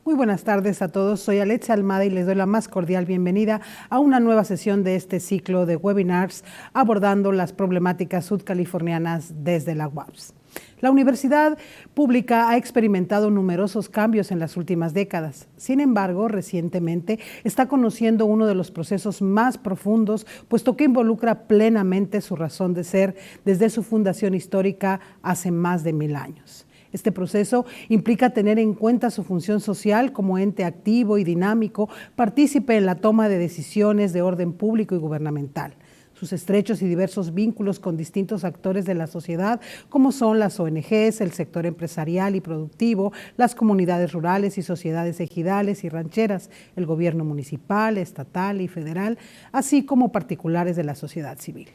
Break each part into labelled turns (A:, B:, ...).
A: Muy buenas tardes a todos, soy Alexia Almada y les doy la más cordial bienvenida a una nueva sesión de este ciclo de webinars abordando las problemáticas sudcalifornianas desde la UAPS. La universidad pública ha experimentado numerosos cambios en las últimas décadas. Sin embargo, recientemente está conociendo uno de los procesos más profundos, puesto que involucra plenamente su razón de ser desde su fundación histórica hace más de 1000 años. Este proceso implica tener en cuenta su función social como ente activo y dinámico, partícipe en la toma de decisiones de orden público y gubernamental. Sus estrechos y diversos vínculos con distintos actores de la sociedad, como son las ONGs, el sector empresarial y productivo, las comunidades rurales y sociedades ejidales y rancheras, el gobierno municipal, estatal y federal, así como particulares de la sociedad civil.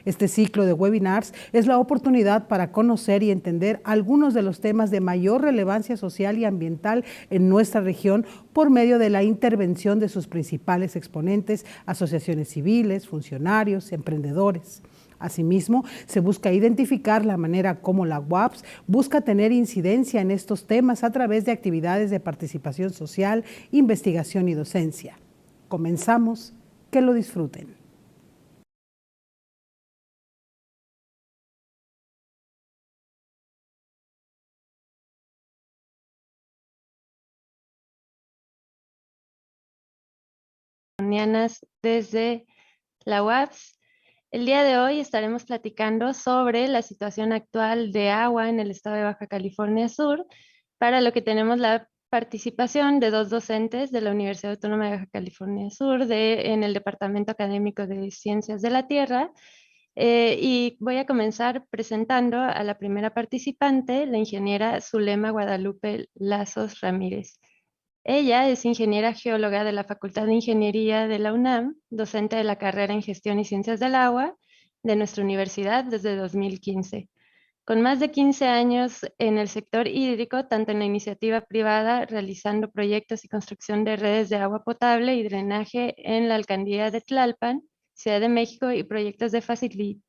A: Este ciclo de webinars es la oportunidad para conocer y entender algunos de los temas de mayor relevancia social y ambiental en nuestra región por medio de la intervención de sus principales exponentes, asociaciones civiles, funcionarios, emprendedores. Asimismo, se busca identificar la manera como la UAPS busca tener incidencia en estos temas a través de actividades de participación social, investigación y docencia. Comenzamos, que lo disfruten.
B: Desde la UAPS. El día de hoy estaremos platicando sobre la situación actual de agua en el estado de Baja California Sur, para lo que tenemos la participación de dos docentes de la Universidad Autónoma de Baja California Sur en el Departamento Académico de Ciencias de la Tierra. Y voy a comenzar presentando a la primera participante, la ingeniera Zulema Guadalupe Lazos Ramírez. Ella es ingeniera geóloga de la Facultad de Ingeniería de la UNAM, docente de la carrera en Gestión y Ciencias del Agua de nuestra universidad desde 2015. Con más de 15 años en el sector hídrico, tanto en la iniciativa privada, realizando proyectos y construcción de redes de agua potable y drenaje en la alcaldía de Tlalpan, Ciudad de México, y proyectos de facilidad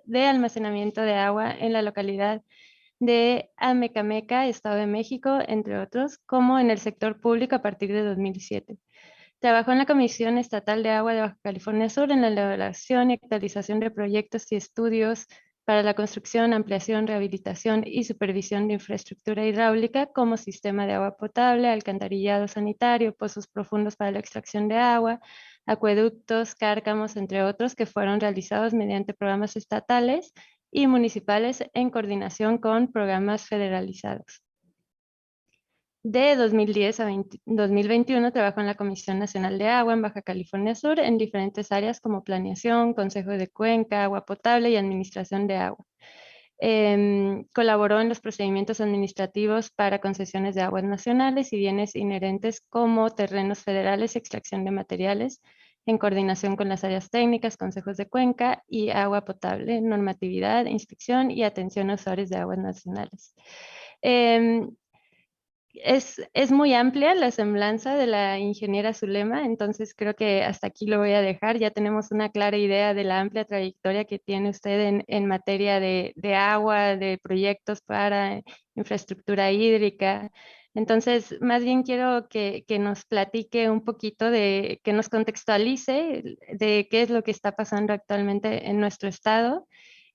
B: de almacenamiento de agua en la localidad de Amecameca, Estado de México, entre otros, como en el sector público a partir de 2007. Trabajó en la Comisión Estatal de Agua de Baja California Sur en la elaboración y actualización de proyectos y estudios para la construcción, ampliación, rehabilitación y supervisión de infraestructura hidráulica como sistema de agua potable, alcantarillado sanitario, pozos profundos para la extracción de agua, acueductos, cárcamos, entre otros, que fueron realizados mediante programas estatales y municipales en coordinación con programas federalizados. De 2010 a 2021 trabajó en la Comisión Nacional de Agua en Baja California Sur en diferentes áreas como planeación, consejo de cuenca, agua potable y administración de agua. Colaboró en los procedimientos administrativos para concesiones de aguas nacionales y bienes inherentes como terrenos federales y extracción de materiales, en coordinación con las áreas técnicas, consejos de cuenca y agua potable, normatividad, inspección y atención a usuarios de aguas nacionales. Es muy amplia la semblanza de la ingeniera Zulema, entonces creo que hasta aquí lo voy a dejar. Ya tenemos una clara idea de la amplia trayectoria que tiene usted en materia de agua, de proyectos para infraestructura hídrica. Entonces, más bien quiero que nos platique un poquito que nos contextualice de qué es lo que está pasando actualmente en nuestro estado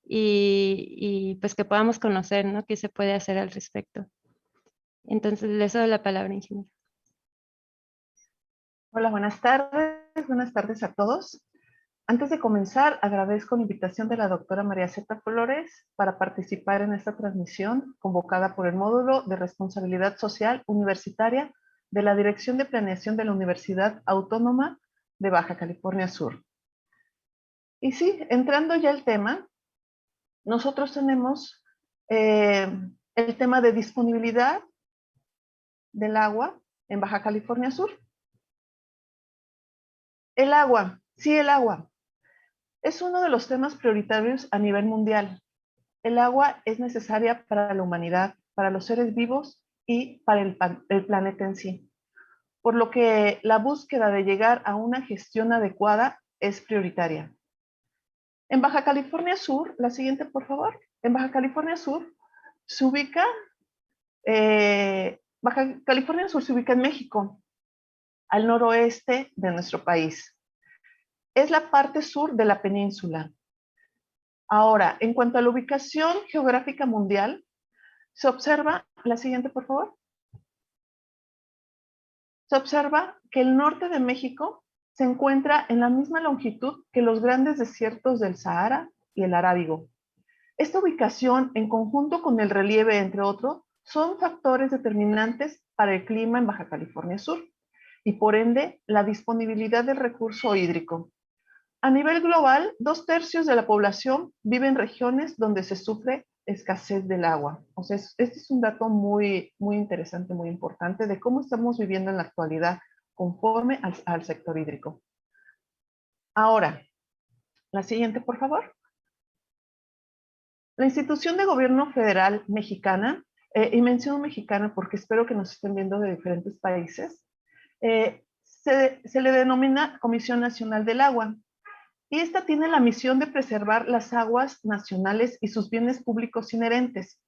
B: y pues que podamos conocer, ¿no?, qué se puede hacer al respecto. Entonces, le doy la palabra, ingeniero.
C: Hola, buenas tardes a todos. Antes de comenzar, agradezco la invitación de la doctora María Zeta Flores para participar en esta transmisión convocada por el módulo de responsabilidad social universitaria de la Dirección de Planeación de la Universidad Autónoma de Baja California Sur. Y sí, entrando ya al tema, nosotros tenemos el tema de disponibilidad del agua en Baja California Sur. El agua, sí, el agua. Es uno de los temas prioritarios a nivel mundial. El agua es necesaria para la humanidad, para los seres vivos y para el planeta en sí. Por lo que la búsqueda de llegar a una gestión adecuada es prioritaria. En Baja California Sur, la siguiente por favor. En Baja California Sur se ubica Baja California Sur se ubica en México, al noroeste de nuestro país. Es la parte sur de la península. Ahora, en cuanto a la ubicación geográfica mundial, se observa, la siguiente por favor, se observa que el norte de México se encuentra en la misma longitud que los grandes desiertos del Sahara y el Arábigo. Esta ubicación, en conjunto con el relieve, entre otros, son factores determinantes para el clima en Baja California Sur y, por ende, la disponibilidad del recurso hídrico. A nivel global, 2/3 de la población vive en regiones donde se sufre escasez del agua. O sea, este es un dato muy interesante, muy importante de cómo estamos viviendo en la actualidad conforme al sector hídrico. Ahora, la siguiente, por favor. La institución de gobierno federal mexicana, y menciono mexicana porque espero que nos estén viendo de diferentes países, se le denomina Comisión Nacional del Agua. Y esta tiene la misión de preservar las aguas nacionales y sus bienes públicos inherentes,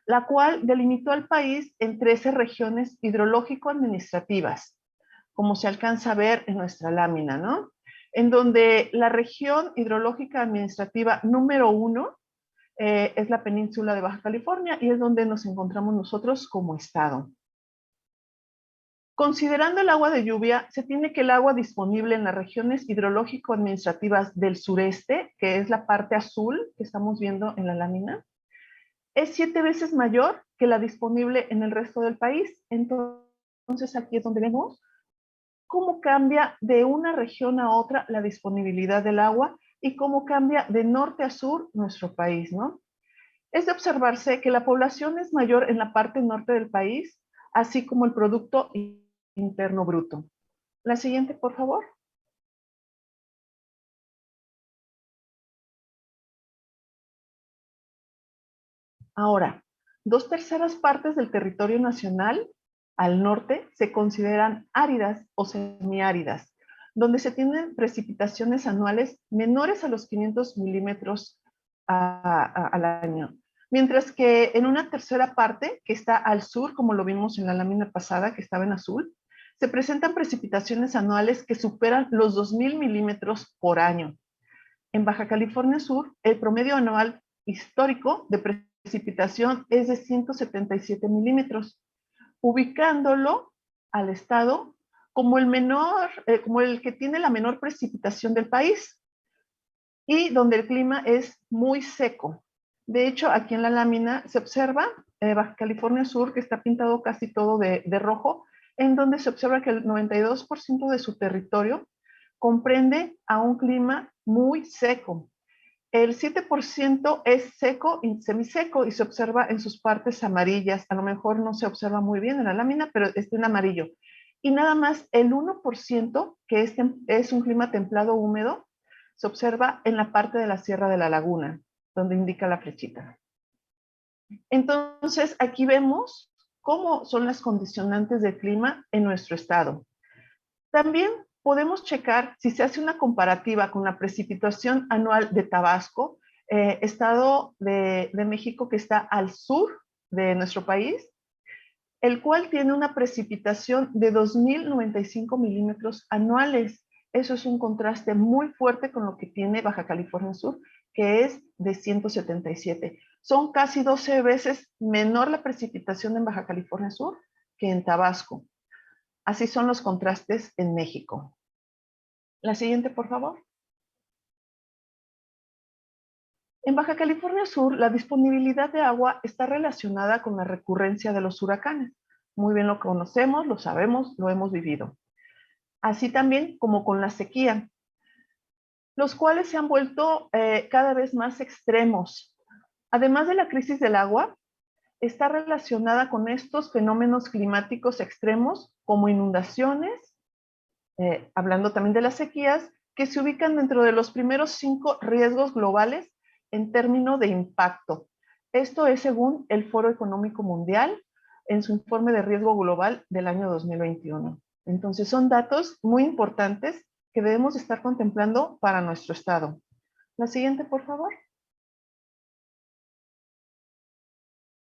C: la cual delimitó al país en 13 regiones hidrológico-administrativas, como se alcanza a ver en nuestra lámina, ¿no? En donde la región hidrológica administrativa número 1 es la península de Baja California y es donde nos encontramos nosotros como estado. Considerando el agua de lluvia, se tiene que el agua disponible en las regiones hidrológico-administrativas del sureste, que es la parte azul que estamos viendo en la lámina, es 7 veces mayor que la disponible en el resto del país. Entonces aquí es donde vemos cómo cambia de una región a otra la disponibilidad del agua y cómo cambia de norte a sur nuestro país, ¿no? Es de observarse que la población es mayor en la parte norte del país, así como el Producto Interno Bruto. La siguiente, por favor. Ahora, 2/3 partes del territorio nacional al norte se consideran áridas o semiáridas, donde se tienen precipitaciones anuales menores a los 500 milímetros al año. Mientras que en una tercera parte, que está al sur, como lo vimos en la lámina pasada, que estaba en azul, se presentan precipitaciones anuales que superan los 2,000 milímetros por año. En Baja California Sur, el promedio anual histórico de precipitación es de 177 milímetros, ubicándolo al estado como como el que tiene la menor precipitación del país y donde el clima es muy seco. De hecho, aquí en la lámina se observa Baja California Sur, que está pintado casi todo de rojo, en donde se observa que el 92% de su territorio comprende a un clima muy seco. El 7% es seco y semiseco y se observa en sus partes amarillas. A lo mejor no se observa muy bien en la lámina, pero está en amarillo. Y nada más el 1%, que es un clima templado húmedo, se observa en la parte de la Sierra de la Laguna, donde indica la flechita. Entonces, aquí vemos cómo son las condicionantes del clima en nuestro estado. También podemos checar si se hace una comparativa con la precipitación anual de Tabasco, estado de México que está al sur de nuestro país, el cual tiene una precipitación de 2,095 milímetros anuales. Eso es un contraste muy fuerte con lo que tiene Baja California Sur, que es de 177. Son casi 12 veces menor la precipitación en Baja California Sur que en Tabasco. Así son los contrastes en México. La siguiente, por favor. En Baja California Sur, la disponibilidad de agua está relacionada con la recurrencia de los huracanes. Muy bien lo conocemos, lo sabemos, lo hemos vivido. Así también como con la sequía, los cuales se han vuelto cada vez más extremos. Además de la crisis del agua, está relacionada con estos fenómenos climáticos extremos como inundaciones, hablando también de las sequías, que se ubican dentro de los primeros 5 riesgos globales en términos de impacto. Esto es según el Foro Económico Mundial en su informe de riesgo global del año 2021. Entonces son datos muy importantes que debemos estar contemplando para nuestro estado. La siguiente, por favor.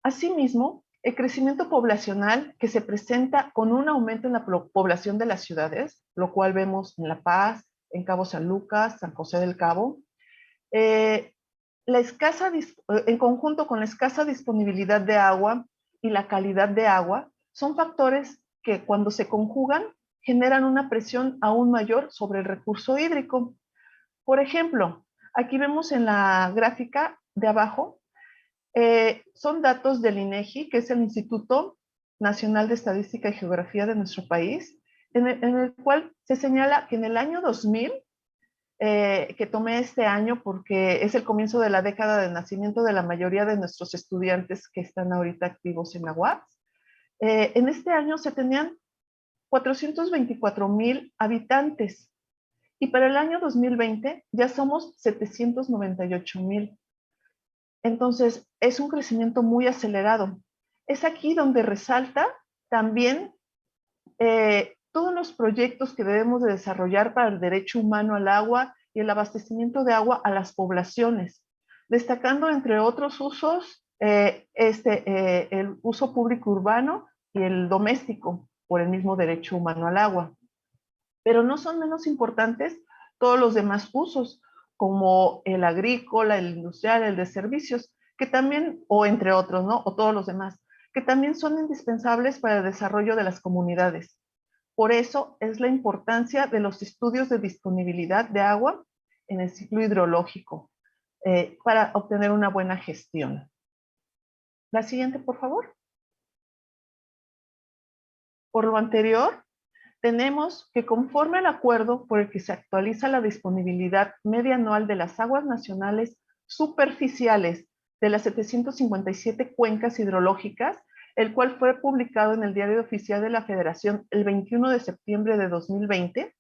C: Asimismo, El crecimiento poblacional que se presenta con un aumento en la población de las ciudades, lo cual vemos en La Paz, en Cabo San Lucas, San José del Cabo. En conjunto con la escasa disponibilidad de agua y la calidad de agua, son factores que cuando se conjugan generan una presión aún mayor sobre el recurso hídrico. Por ejemplo, aquí vemos en la gráfica de abajo, son datos del INEGI, que es el Instituto Nacional de Estadística y Geografía de nuestro país, en el cual se señala que en el año 2000, que tomé este año porque es el comienzo de la década de nacimiento de la mayoría de nuestros estudiantes que están ahorita activos en la UAPS, en este año se tenían 424,000 habitantes y para el año 2020 ya somos 798,000. Entonces, es un crecimiento muy acelerado. Es aquí donde resalta también todos los proyectos que debemos de desarrollar para el derecho humano al agua y el abastecimiento de agua a las poblaciones, destacando entre otros usos el uso público urbano y el doméstico por el mismo derecho humano al agua. Pero no son menos importantes todos los demás usos, como el agrícola, el industrial, el de servicios, que también, o entre otros, ¿no? O todos los demás, que también son indispensables para el desarrollo de las comunidades. Por eso es la importancia de los estudios de disponibilidad de agua en el ciclo hidrológico para obtener una buena gestión. La siguiente, por favor. Por lo anterior, tenemos que conforme al acuerdo por el que se actualiza la disponibilidad media anual de las aguas nacionales superficiales de las 757 cuencas hidrológicas, el cual fue publicado en el Diario Oficial de la Federación el 21 de septiembre de 2020,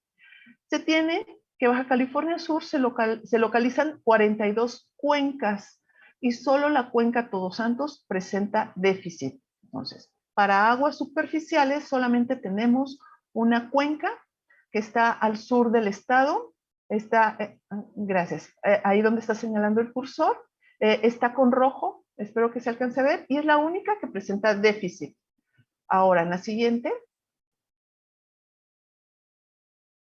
C: se tiene que Baja California Sur se localizan 42 cuencas y solo la cuenca Todos Santos presenta déficit. Entonces, para aguas superficiales solamente tenemos una cuenca que está al sur del estado, está, gracias, ahí donde está señalando el cursor, está con rojo, espero que se alcance a ver, y es la única que presenta déficit. Ahora, en la siguiente.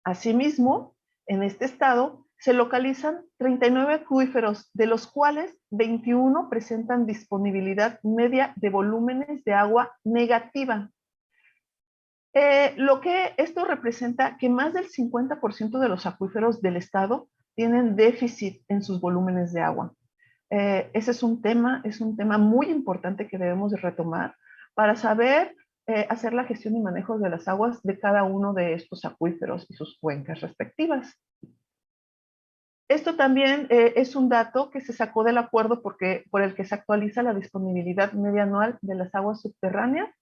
C: Asimismo, en este estado se localizan 39 acuíferos, de los cuales 21 presentan disponibilidad media de volúmenes de agua negativa. Lo que esto representa que más del 50% de los acuíferos del estado tienen déficit en sus volúmenes de agua. Ese es un tema muy importante que debemos de retomar para saber hacer la gestión y manejo de las aguas de cada uno de estos acuíferos y sus cuencas respectivas. Esto también es un dato que se sacó del acuerdo por el que se actualiza la disponibilidad media anual de las aguas subterráneas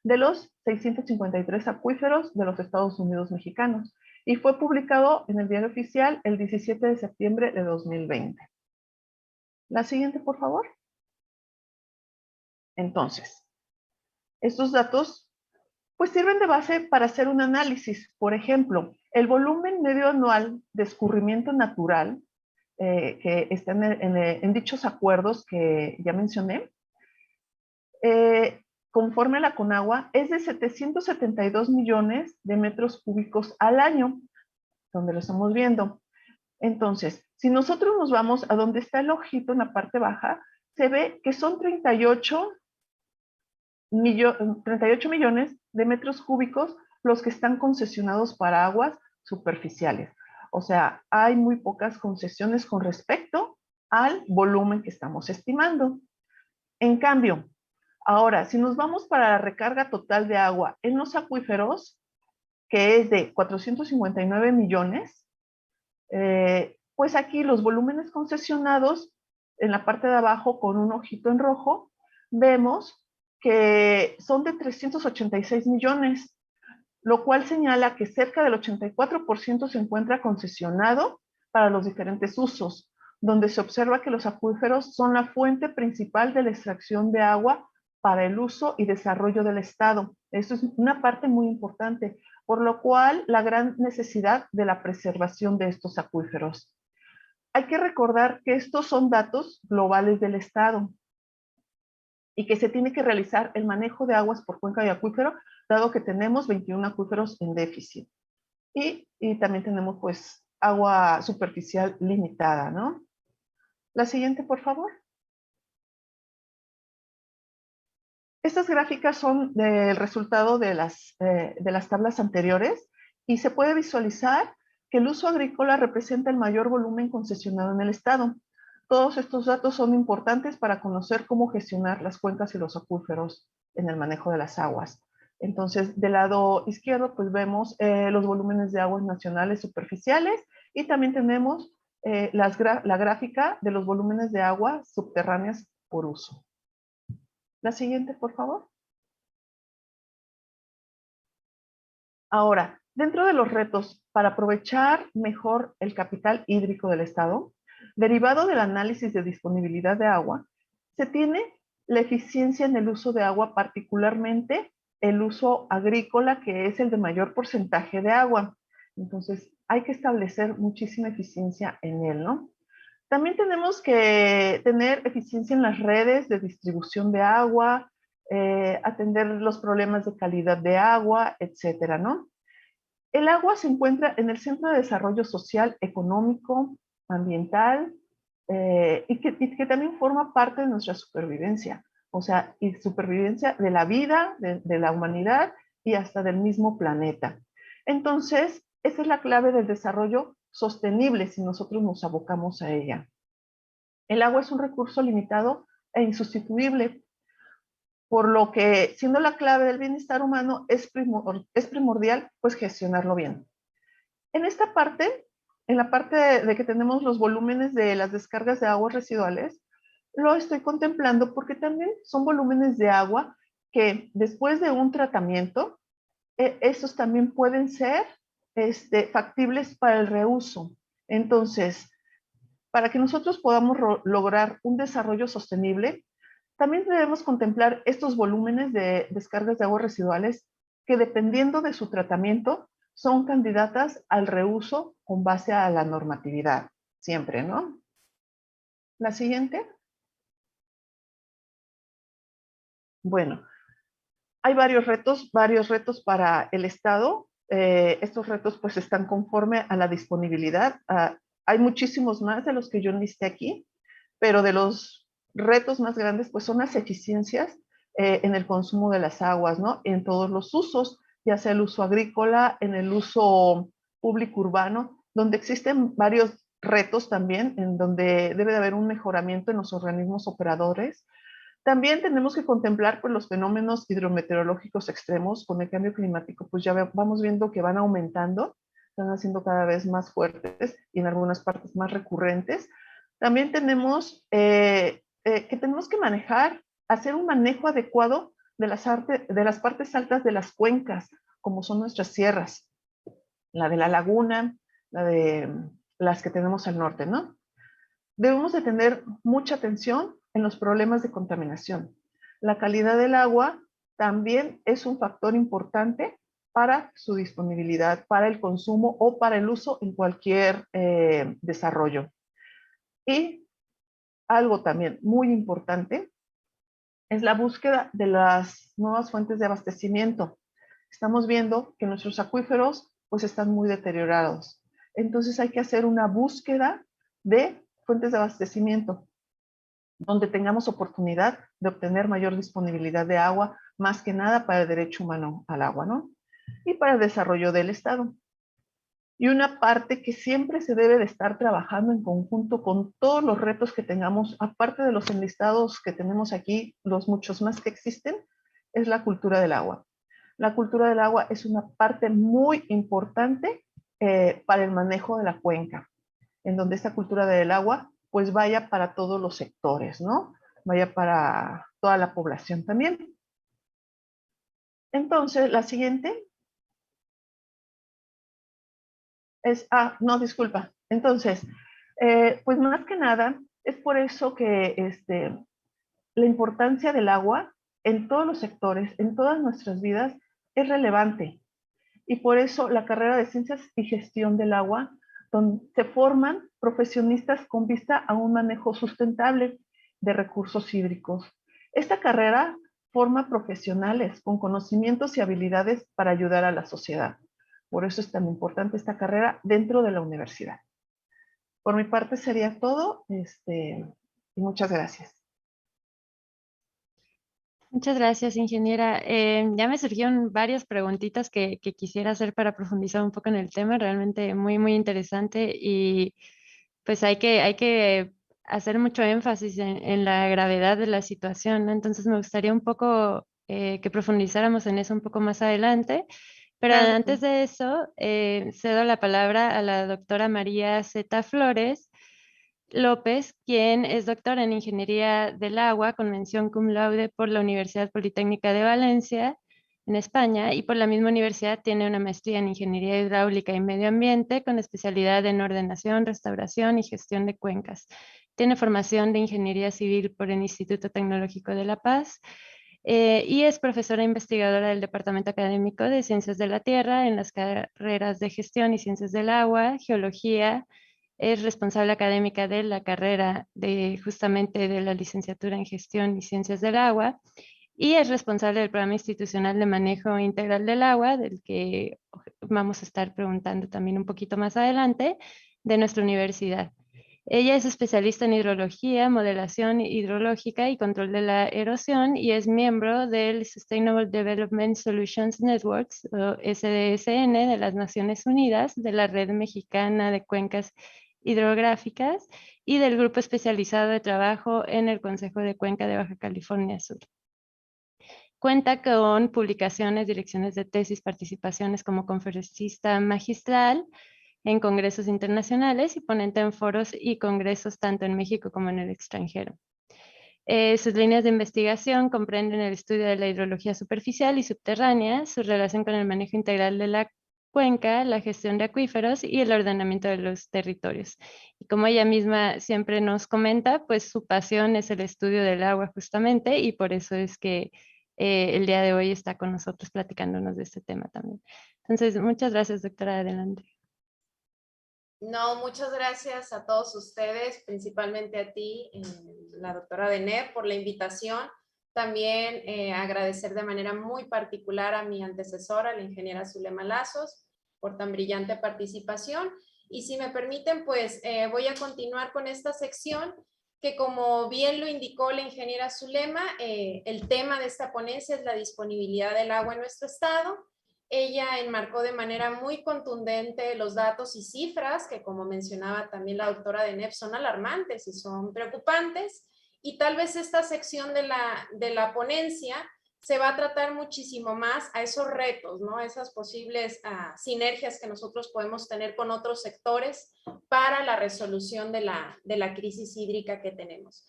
C: de los 653 acuíferos de los Estados Unidos mexicanos y fue publicado en el Diario Oficial el 17 de septiembre de 2020. La siguiente, por favor. Entonces, estos datos pues sirven de base para hacer un análisis. Por ejemplo, el volumen medio anual de escurrimiento natural que está en dichos acuerdos que ya mencioné, conforme a la Conagua, es de 772 millones de metros cúbicos al año, donde lo estamos viendo. Entonces, si nosotros nos vamos a donde está el ojito en la parte baja, se ve que son 38 millones de metros cúbicos los que están concesionados para aguas superficiales. O sea, hay muy pocas concesiones con respecto al volumen que estamos estimando. En cambio, ahora, si nos vamos para la recarga total de agua en los acuíferos, que es de 459 millones, pues aquí los volúmenes concesionados, en la parte de abajo con un ojito en rojo, vemos que son de 386 millones, lo cual señala que cerca del 84% se encuentra concesionado para los diferentes usos, donde se observa que los acuíferos son la fuente principal de la extracción de agua para el uso y desarrollo del Estado. Esto es una parte muy importante, por lo cual la gran necesidad de la preservación de estos acuíferos. Hay que recordar que estos son datos globales del Estado. y que se tiene que realizar el manejo de aguas por cuenca de acuífero, dado que tenemos 21 acuíferos en déficit. Y también tenemos pues agua superficial limitada, ¿no? La siguiente, por favor. Estas gráficas son del resultado de las tablas anteriores y se puede visualizar que el uso agrícola representa el mayor volumen concesionado en el estado. Todos estos datos son importantes para conocer cómo gestionar las cuencas y los acuíferos en el manejo de las aguas. Entonces, del lado izquierdo, pues vemos los volúmenes de aguas nacionales superficiales y también tenemos la gráfica de los volúmenes de agua subterráneas por uso. La siguiente, por favor. Ahora, dentro de los retos para aprovechar mejor el capital hídrico del Estado, derivado del análisis de disponibilidad de agua, se tiene la eficiencia en el uso de agua, particularmente el uso agrícola, que es el de mayor porcentaje de agua. Entonces, hay que establecer muchísima eficiencia en él, ¿no? También tenemos que tener eficiencia en las redes de distribución de agua, atender los problemas de calidad de agua, etcétera, ¿no? El agua se encuentra en el centro de desarrollo social, económico, ambiental, y que también forma parte de nuestra supervivencia, o sea, y supervivencia de la vida, de la humanidad y hasta del mismo planeta. Entonces, esa es la clave del desarrollo sostenible si nosotros nos abocamos a ella. El agua es un recurso limitado e insustituible, por lo que, siendo la clave del bienestar humano, es primordial pues gestionarlo bien. En esta parte, en la parte de que tenemos los volúmenes de las descargas de aguas residuales, lo estoy contemplando porque también son volúmenes de agua que después de un tratamiento, estos también pueden ser factibles para el reuso. Entonces, para que nosotros podamos lograr un desarrollo sostenible, también debemos contemplar estos volúmenes de descargas de aguas residuales que, dependiendo de su tratamiento, son candidatas al reuso con base a la normatividad, siempre, ¿no? La siguiente. Bueno, hay varios retos para el Estado. Estos retos pues están conforme a la disponibilidad. Hay muchísimos más de los que yo listé aquí, pero de los retos más grandes pues son las eficiencias en el consumo de las aguas, ¿no? En todos los usos, ya sea el uso agrícola, en el uso público urbano, donde existen varios retos también, en donde debe de haber un mejoramiento en los organismos operadores. También tenemos que contemplar pues, los fenómenos hidrometeorológicos extremos con el cambio climático, pues ya vamos viendo que van aumentando, están haciendo cada vez más fuertes y en algunas partes más recurrentes. También tenemos que tenemos que hacer un manejo adecuado de las partes altas de las cuencas, como son nuestras sierras, la de la laguna, la de las que tenemos al norte, ¿no? Debemos de tener mucha atención en los problemas de contaminación. La calidad del agua también es un factor importante para su disponibilidad, para el consumo o para el uso en cualquier desarrollo. Y algo también muy importante es la búsqueda de las nuevas fuentes de abastecimiento. Estamos viendo que nuestros acuíferos pues están muy deteriorados. Entonces hay que hacer una búsqueda de fuentes de abastecimiento donde tengamos oportunidad de obtener mayor disponibilidad de agua, más que nada para el derecho humano al agua, ¿no? Y para el desarrollo del Estado. Y una parte que siempre se debe de estar trabajando en conjunto con todos los retos que tengamos, aparte de los enlistados que tenemos aquí, los muchos más que existen, es la cultura del agua. La cultura del agua es una parte muy importante para el manejo de la cuenca, en donde esta cultura del agua pues vaya para todos los sectores, ¿no? Vaya para toda la población también. Entonces, la siguiente es, no, disculpa. Entonces, pues más que nada, es por eso que la importancia del agua en todos los sectores, en todas nuestras vidas, es relevante. Y por eso la carrera de Ciencias y Gestión del Agua, donde se forman profesionistas con vista a un manejo sustentable de recursos hídricos. Esta carrera forma profesionales con conocimientos y habilidades para ayudar a la sociedad. Por eso es tan importante esta carrera dentro de la universidad. Por mi parte sería todo, y muchas gracias.
B: Muchas gracias, ingeniera. Ya me surgieron varias preguntitas que quisiera hacer para profundizar un poco en el tema, realmente muy, muy interesante y pues hay que hacer mucho énfasis en la gravedad de la situación, ¿no? Entonces me gustaría un poco que profundizáramos en eso un poco más adelante, pero
C: Claro que
B: antes
C: sí.
B: de eso cedo la palabra a la doctora María Zeta Flores López, quien es doctora en Ingeniería del Agua con mención cum laude por la Universidad Politécnica de Valencia, en España, y por la misma universidad tiene una maestría en Ingeniería Hidráulica y Medio Ambiente con especialidad en ordenación, restauración y gestión de cuencas. Tiene formación de Ingeniería Civil por el Instituto Tecnológico de La Paz y es profesora investigadora del Departamento Académico de Ciencias de la Tierra en las carreras de Gestión y Ciencias del Agua, Geología. Es responsable académica de la carrera de justamente de la licenciatura en Gestión y Ciencias del Agua y es responsable del programa institucional de manejo integral del agua, del que vamos a estar preguntando también un poquito más adelante, de nuestra universidad. Ella es especialista en hidrología, modelación hidrológica y control de la erosión y es miembro del Sustainable Development Solutions Networks, o SDSN, de las Naciones Unidas, de la Red Mexicana de Cuencas Hidrográficas y del Grupo Especializado de Trabajo en el Consejo de Cuenca de Baja California Sur. Cuenta con publicaciones, direcciones de tesis, participaciones como conferencista magistral en congresos internacionales y ponente en foros y congresos tanto en México como en el extranjero. Sus líneas de investigación comprenden el estudio de la hidrología superficial y subterránea, su relación con el manejo integral de la cuenca, la gestión de acuíferos y el ordenamiento de los territorios. Y como ella misma siempre nos comenta, pues su pasión es el estudio del agua justamente y por eso es que el día de hoy está con nosotros platicándonos de este tema también. Entonces, muchas gracias, doctora. Adelante.
D: No, muchas gracias a todos ustedes, principalmente a ti, la doctora Deneb, por la invitación. También agradecer de manera muy particular a mi antecesora, la ingeniera Zulema Lazos, por tan brillante participación. Y si me permiten, pues voy a continuar con esta sección que, como bien lo indicó la ingeniera Zulema, el tema de esta ponencia es la disponibilidad del agua en nuestro estado. Ella enmarcó de manera muy contundente los datos y cifras que, como mencionaba también la doctora Deneb, son alarmantes y son preocupantes. Y tal vez esta sección de la ponencia se va a tratar muchísimo más a esos retos, ¿no? Esas posibles sinergias que nosotros podemos tener con otros sectores para la resolución de la crisis hídrica que tenemos.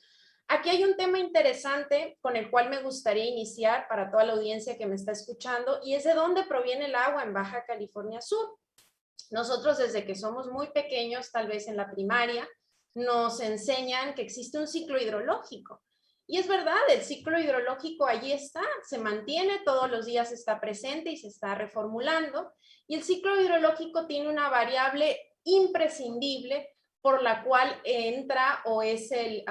D: Aquí hay un tema interesante con el cual me gustaría iniciar para toda la audiencia que me está escuchando y es de dónde proviene el agua en Baja California Sur. Nosotros desde que somos muy pequeños, tal vez en la primaria, nos enseñan que existe un ciclo hidrológico. Y es verdad, el ciclo hidrológico allí está, se mantiene, todos los días está presente y se está reformulando. Y el ciclo hidrológico tiene una variable imprescindible por la cual entra o es el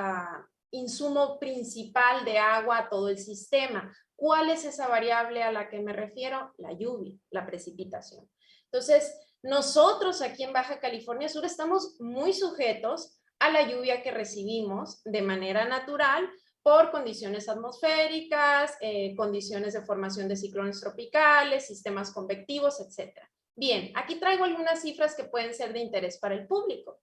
D: insumo principal de agua a todo el sistema. ¿Cuál es esa variable a la que me refiero? La lluvia, la precipitación. Entonces, nosotros aquí en Baja California Sur estamos muy sujetos a la lluvia que recibimos de manera natural por condiciones atmosféricas, condiciones de formación de ciclones tropicales, sistemas convectivos, etc. Bien, aquí traigo algunas cifras que pueden ser de interés para el público.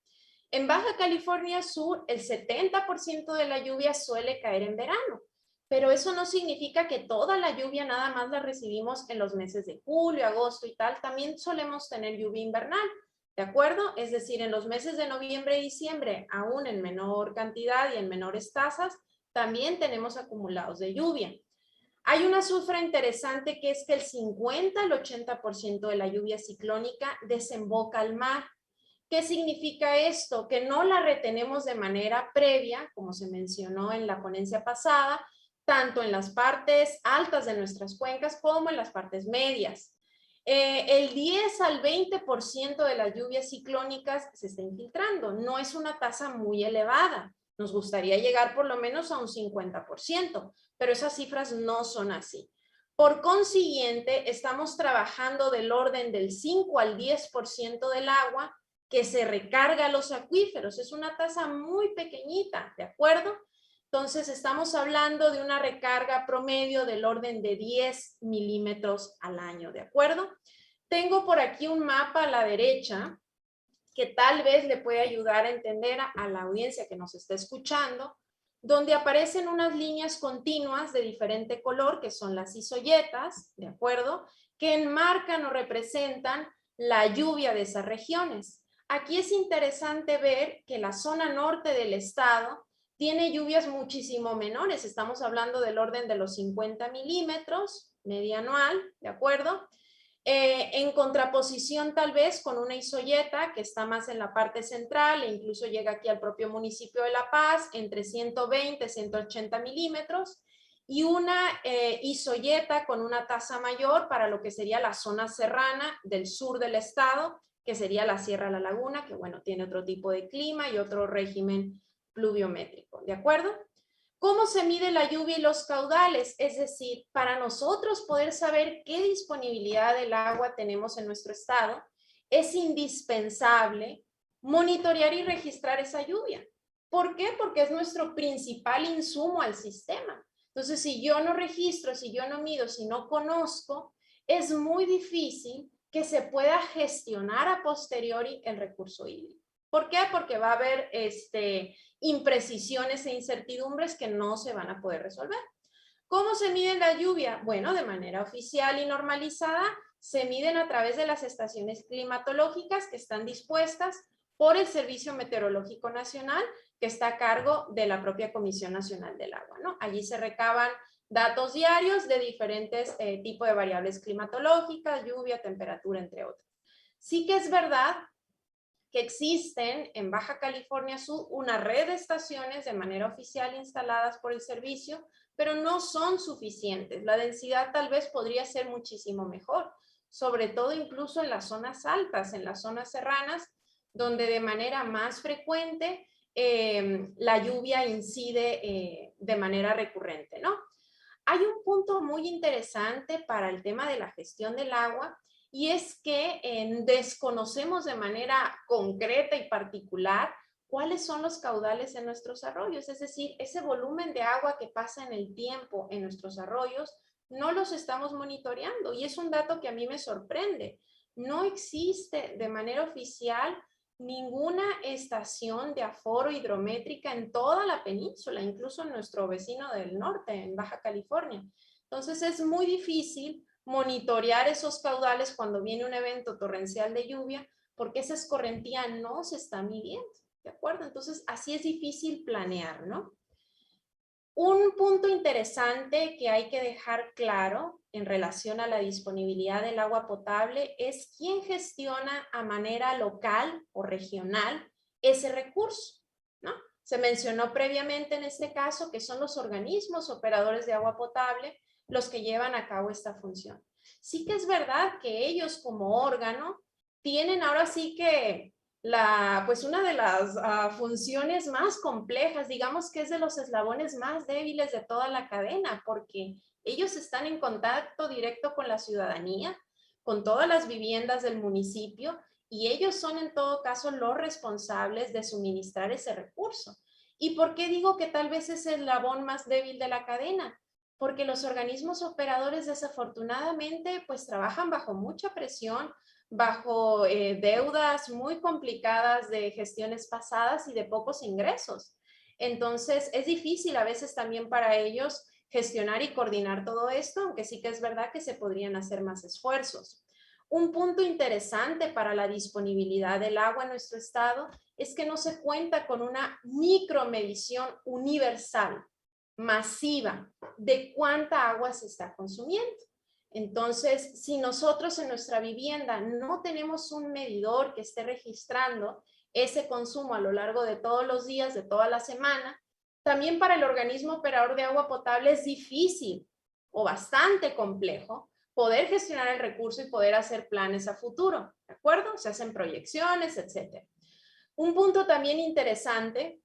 D: En Baja California Sur, el 70% de la lluvia suele caer en verano, pero eso no significa que toda la lluvia nada más la recibimos en los meses de julio, agosto y tal. También solemos tener lluvia invernal, ¿de acuerdo? Es decir, en los meses de noviembre y diciembre, aún en menor cantidad y en menores tasas, también tenemos acumulados de lluvia. Hay una cifra interesante que es que el 50 al 80% de la lluvia ciclónica desemboca al mar. ¿Qué significa esto? Que no la retenemos de manera previa, como se mencionó en la ponencia pasada, tanto en las partes altas de nuestras cuencas como en las partes medias. El 10 al 20% de las lluvias ciclónicas se está infiltrando. No es una tasa muy elevada. Nos gustaría llegar por lo menos a un 50%, pero esas cifras no son así. Por consiguiente, estamos trabajando del orden del 5 al 10% del agua que se recarga a los acuíferos. Es una tasa muy pequeñita, ¿de acuerdo? Entonces, estamos hablando de una recarga promedio del orden de 10 milímetros al año, ¿de acuerdo? Tengo por aquí un mapa a la derecha que tal vez le puede ayudar a entender a la audiencia que nos está escuchando, donde aparecen unas líneas continuas de diferente color, que son las isoyetas, ¿de acuerdo? Que enmarcan o representan la lluvia de esas regiones. Aquí es interesante ver que la zona norte del estado tiene lluvias muchísimo menores. Estamos hablando del orden de los 50 milímetros, media anual, ¿de acuerdo? En contraposición tal vez con una isoyeta que está más en la parte central e incluso llega aquí al propio municipio de La Paz entre 120 y 180 milímetros y una isoyeta con una tasa mayor para lo que sería la zona serrana del sur del estado, que sería la Sierra de la Laguna, que bueno, tiene otro tipo de clima y otro régimen pluviométrico, ¿de acuerdo? ¿Cómo se mide la lluvia y los caudales? Es decir, para nosotros poder saber qué disponibilidad del agua tenemos en nuestro estado, es indispensable monitorear y registrar esa lluvia. ¿Por qué? Porque es nuestro principal insumo al sistema. Entonces, si yo no registro, si yo no mido, si no conozco, es muy difícil que se pueda gestionar a posteriori el recurso hídrico. ¿Por qué? Porque va a haber imprecisiones e incertidumbres que no se van a poder resolver. ¿Cómo se mide la lluvia? Bueno, de manera oficial y normalizada, se miden a través de las estaciones climatológicas que están dispuestas por el Servicio Meteorológico Nacional, que está a cargo de la propia Comisión Nacional del Agua, ¿no? Allí se recaban datos diarios de diferentes tipos de variables climatológicas, lluvia, temperatura, entre otros. Sí que es verdad que existen en Baja California Sur una red de estaciones de manera oficial instaladas por el servicio, pero no son suficientes. La densidad tal vez podría ser muchísimo mejor, sobre todo incluso en las zonas altas, en las zonas serranas, donde de manera más frecuente la lluvia incide de manera recurrente, ¿no? Hay un punto muy interesante para el tema de la gestión del agua, y es que desconocemos de manera concreta y particular cuáles son los caudales en nuestros arroyos, es decir, ese volumen de agua que pasa en el tiempo en nuestros arroyos, no los estamos monitoreando y es un dato que a mí me sorprende. No existe de manera oficial ninguna estación de aforo hidrométrica en toda la península, incluso en nuestro vecino del norte, en Baja California. Entonces es muy difícil monitorear esos caudales cuando viene un evento torrencial de lluvia, porque esa escorrentía no se está midiendo, ¿de acuerdo? Entonces, así es difícil planear, ¿no? Un punto interesante que hay que dejar claro en relación a la disponibilidad del agua potable es quién gestiona a manera local o regional ese recurso, ¿no? Se mencionó previamente en este caso que son los organismos operadores de agua potable los que llevan a cabo esta función. Sí que es verdad que ellos como órgano tienen ahora sí que pues una de las funciones más complejas, digamos que es de los eslabones más débiles de toda la cadena, porque ellos están en contacto directo con la ciudadanía, con todas las viviendas del municipio, y ellos son en todo caso los responsables de suministrar ese recurso. ¿Y por qué digo que tal vez es el eslabón más débil de la cadena? Porque los organismos operadores desafortunadamente pues trabajan bajo mucha presión, bajo deudas muy complicadas de gestiones pasadas y de pocos ingresos. Entonces es difícil a veces también para ellos gestionar y coordinar todo esto, aunque sí que es verdad que se podrían hacer más esfuerzos. Un punto interesante para la disponibilidad del agua en nuestro estado es que no se cuenta con una micromedición universal, masiva, de cuánta agua se está consumiendo. Entonces, si nosotros en nuestra vivienda no tenemos un medidor que esté registrando ese consumo a lo largo de todos los días, de toda la semana, también para el organismo operador de agua potable es difícil o bastante complejo poder gestionar el recurso y poder hacer planes a futuro, ¿de acuerdo? Se hacen proyecciones, etc. Un punto también interesante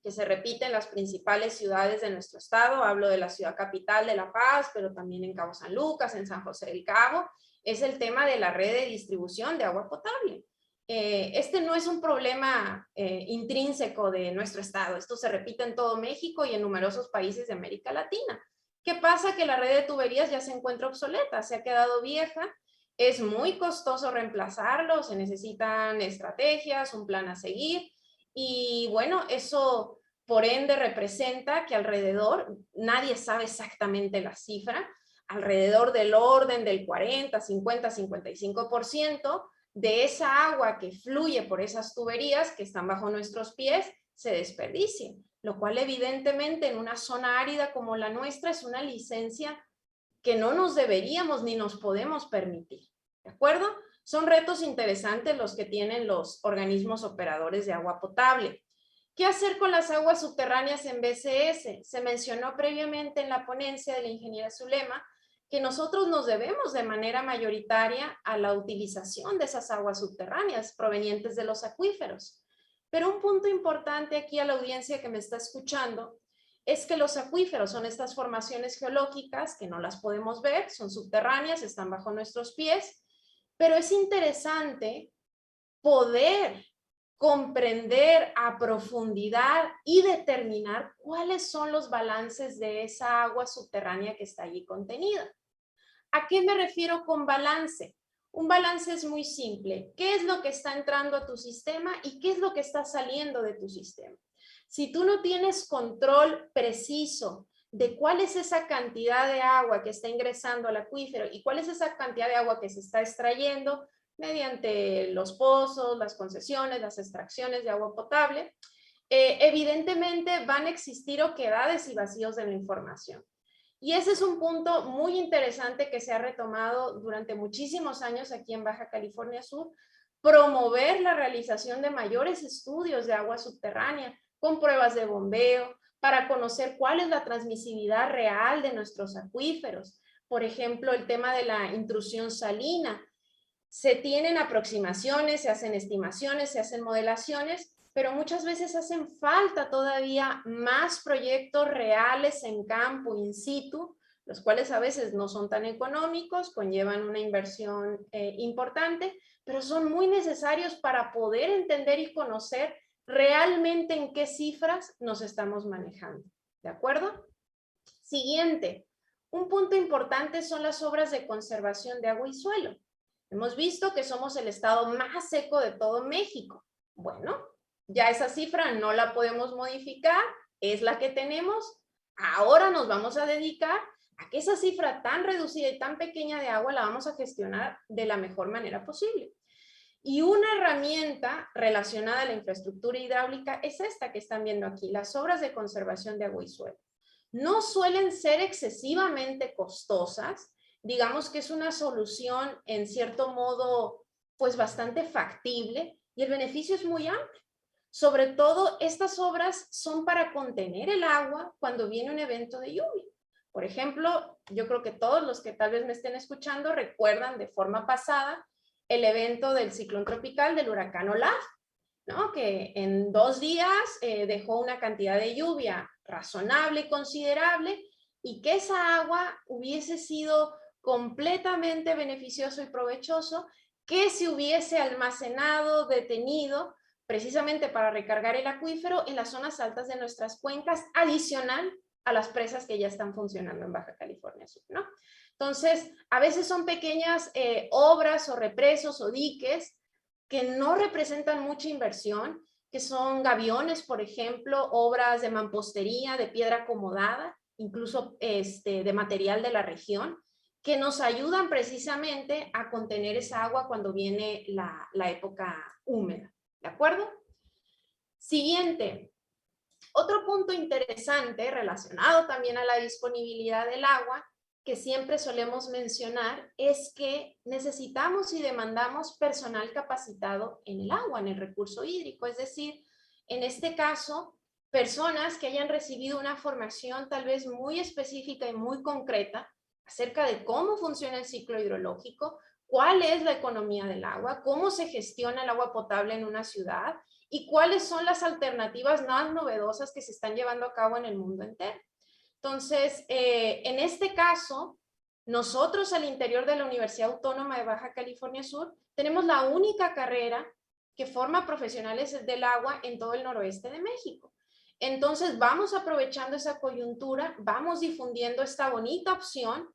D: que se repite en las principales ciudades de nuestro estado. Hablo de la ciudad capital de La Paz, pero también en Cabo San Lucas, en San José del Cabo. Es el tema de la red de distribución de agua potable. Este no es un problema intrínseco de nuestro estado. Esto se repite en todo México y en numerosos países de América Latina. ¿Qué pasa? Que la red de tuberías ya se encuentra obsoleta, se ha quedado vieja, es muy costoso reemplazarlo, se necesitan estrategias, un plan a seguir, y bueno, eso por ende representa que alrededor, nadie sabe exactamente la cifra, alrededor del orden del 40, 50, 55% de esa agua que fluye por esas tuberías que están bajo nuestros pies se desperdicia, lo cual evidentemente en una zona árida como la nuestra es una licencia que no nos deberíamos ni nos podemos permitir, ¿de acuerdo? Son retos interesantes los que tienen los organismos operadores de agua potable. ¿Qué hacer con las aguas subterráneas en BCS? Se mencionó previamente en la ponencia de la ingeniera Zulema que nosotros nos debemos de manera mayoritaria a la utilización de esas aguas subterráneas provenientes de los acuíferos. Pero un punto importante aquí a la audiencia que me está escuchando es que los acuíferos son estas formaciones geológicas que no las podemos ver, son subterráneas, están bajo nuestros pies, pero es interesante poder comprender a profundidad y determinar cuáles son los balances de esa agua subterránea que está allí contenida. ¿A qué me refiero con balance? Un balance es muy simple. ¿Qué es lo que está entrando a tu sistema y qué es lo que está saliendo de tu sistema? Si tú no tienes control preciso de cuál es esa cantidad de agua que está ingresando al acuífero y cuál es esa cantidad de agua que se está extrayendo mediante los pozos, las concesiones, las extracciones de agua potable, evidentemente van a existir oquedades y vacíos de la información. Y ese es un punto muy interesante que se ha retomado durante muchísimos años aquí en Baja California Sur, promover la realización de mayores estudios de agua subterránea con pruebas de bombeo para conocer cuál es la transmisibilidad real de nuestros acuíferos. Por ejemplo, el tema de la intrusión salina. Se tienen aproximaciones, se hacen estimaciones, se hacen modelaciones, pero muchas veces hacen falta todavía más proyectos reales en campo, in situ, los cuales a veces no son tan económicos, conllevan una inversión importante, pero son muy necesarios para poder entender y conocer realmente en qué cifras nos estamos manejando. ¿De acuerdo? Siguiente, un punto importante son las obras de conservación de agua y suelo. Hemos visto que somos el estado más seco de todo México. Bueno, ya esa cifra no la podemos modificar, es la que tenemos. Ahora nos vamos a dedicar a que esa cifra tan reducida y tan pequeña de agua la vamos a gestionar de la mejor manera posible. Y una herramienta relacionada a la infraestructura hidráulica es esta que están viendo aquí, las obras de conservación de agua y suelo. No suelen ser excesivamente costosas, digamos que es una solución en cierto modo pues bastante factible y el beneficio es muy amplio. Sobre todo estas obras son para contener el agua cuando viene un evento de lluvia. Por ejemplo, yo creo que todos los que tal vez me estén escuchando recuerdan de forma pasada el evento del ciclón tropical del huracán Olaf, ¿no? Que en 2 días dejó una cantidad de lluvia razonable y considerable y que esa agua hubiese sido completamente beneficioso y provechoso que se hubiese almacenado, detenido, precisamente para recargar el acuífero en las zonas altas de nuestras cuencas, adicional a las presas que ya están funcionando en Baja California Sur, ¿no? Entonces, a veces son pequeñas obras o represos o diques que no representan mucha inversión, que son gaviones, por ejemplo, obras de mampostería, de piedra acomodada, incluso de material de la región, que nos ayudan precisamente a contener esa agua cuando viene la época húmeda. ¿De acuerdo? Siguiente. Otro punto interesante relacionado también a la disponibilidad del agua que siempre solemos mencionar es que necesitamos y demandamos personal capacitado en el agua, en el recurso hídrico, es decir, en este caso, personas que hayan recibido una formación tal vez muy específica y muy concreta acerca de cómo funciona el ciclo hidrológico, cuál es la economía del agua, cómo se gestiona el agua potable en una ciudad y cuáles son las alternativas más novedosas que se están llevando a cabo en el mundo entero. Entonces, en este caso, nosotros al interior de la Universidad Autónoma de Baja California Sur tenemos la única carrera que forma profesionales del agua en todo el noroeste de México. Entonces, vamos aprovechando esa coyuntura, vamos difundiendo esta bonita opción